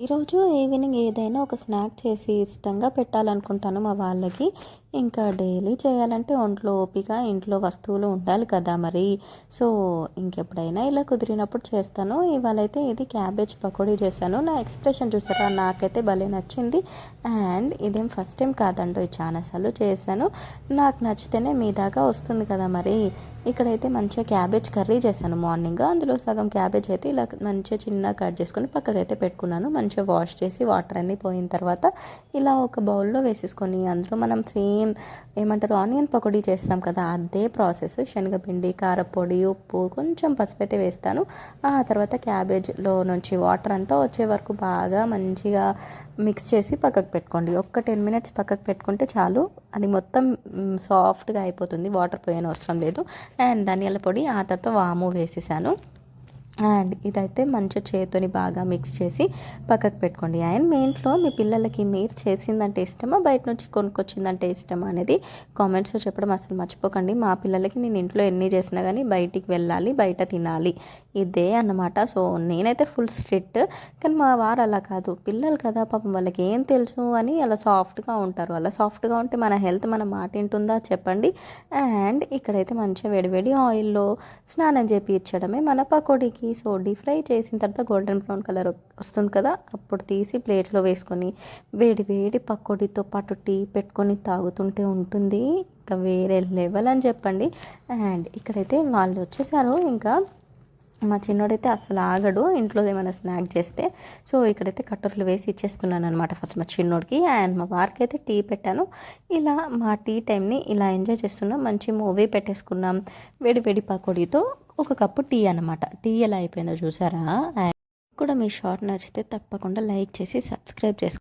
ఈరోజు ఈవినింగ్ ఏదైనా ఒక స్నాక్ చేసి ఇష్టంగా పెట్టాలనుకుంటాను మా వాళ్ళకి. ఇంకా డైలీ చేయాలంటే ఒంట్లో ఓపిక, ఇంట్లో వస్తువులు ఉండాలి కదా మరి. సో, ఇంకెప్పుడైనా ఇలా కుదిరినప్పుడు చేస్తాను. ఇవాళైతే ఇది క్యాబేజ్ పకోడీ చేశాను. నా ఎక్స్‌ప్రెషన్ చూసారా? నాకైతే భలే నచ్చింది. అండ్ ఇదేం ఫస్ట్ టైం కాదండోయ్, చాలా సార్లు చేశాను. నాకు నచ్చితేనే మీ దాకా వస్తుంది కదా మరి. ఇక్కడైతే మంచిగా క్యాబేజ్ కర్రీ చేశాను మార్నింగ్. అందులో సగం క్యాబేజ్ అయితే ఇలా మంచిగా చిన్నగా కట్ చేసుకొని పక్కకైతే పెట్టుకున్నాను. మంచిగా వాష్ చేసి వాటర్ అన్నీ పోయిన తర్వాత ఇలా ఒక బౌల్లో వేసేసుకొని అందులో మనం సేమ్ ఏమంటారు ఆనియన్ పకోడీ చేస్తాం కదా, అదే ప్రాసెస్. శనగపిండి, కారపొడి, ఉప్పు, కొంచెం పసుపు అయితే వేస్తాను. ఆ తర్వాత క్యాబేజ్లో నుంచి వాటర్ అంతా వచ్చే వరకు బాగా మంచిగా మిక్స్ చేసి పక్కకు పెట్టుకోండి. ఒక్క 10 మినిట్స్ పక్కకు పెట్టుకుంటే చాలు. అది మొత్తం సాఫ్ట్గా అయిపోతుంది, వాటర్ పోయని అవసరం లేదు. అండ్ ధనియాల పొడి, ఆ తర్వాత వాము వేసేసాను. అండ్ ఇదైతే మంచిగా చేతితోని బాగా మిక్స్ చేసి పక్కకు పెట్టుకోండి. అండ్ మీ ఇంట్లో మీ పిల్లలకి మీరు చేసిందంటే ఇష్టమా, బయట నుంచి కొనుక్కొచ్చిందంటే ఇష్టమా అనేది కామెంట్స్లో చెప్పడం అసలు మర్చిపోకండి. మా పిల్లలకి నేను ఇంట్లో ఎన్ని చేసినా కానీ బయటికి వెళ్ళాలి, బయట తినాలి, ఇదే అన్నమాట. సో నేనైతే ఫుల్ స్ట్రిక్ట్. కానీ మా వారు అలా కాదు. పిల్లలు కదా పాపం, వాళ్ళకి ఏం తెలుసు అని అలా సాఫ్ట్గా ఉంటారు. అలా సాఫ్ట్గా ఉంటే మన హెల్త్ మన మాట వింటుందా చెప్పండి. అండ్ ఇక్కడైతే మంచిగా వేడివేడి ఆయిల్లో స్నానం చేయించడమే మన పకోడీకి. సో డీప్ ఫ్రై చేసిన తర్వాత గోల్డెన్ బ్రౌన్ కలర్ వస్తుంది కదా, అప్పుడు తీసి ప్లేట్లో వేసుకొని వేడి వేడి పకోడీతో పాటు టీ పెట్టుకొని తాగుతుంటే ఉంటుంది ఇంకా వేరే లెవెల్ అని చెప్పండి. అండ్ ఇక్కడైతే వాళ్ళు వచ్చేసారు. ఇంకా మా చిన్నోడైతే అసలు ఆగడు ఇంట్లో ఏమైనా స్నాక్ చేస్తే. సో ఇక్కడైతే కట్టర్లు వేసి ఇచ్చేస్తున్నాను అనమాట ఫస్ట్ మా చిన్నోడికి. అండ్ మా వారికి అయితే టీ పెట్టాను. ఇలా మా టీ టైంని ఇలా ఎంజాయ్ చేస్తున్నాం. మంచి మూవీ పెట్టేసుకున్నాం వేడి వేడి పకోడీతో. ఒక కప్పు టీ అనమాట. టీ ఎలా అయిపోయిందో చూసారా? అండ్ కూడా మీ షార్ట్ నచ్చితే తప్పకుండా లైక్ చేసి సబ్స్క్రైబ్ చేసుకోండి.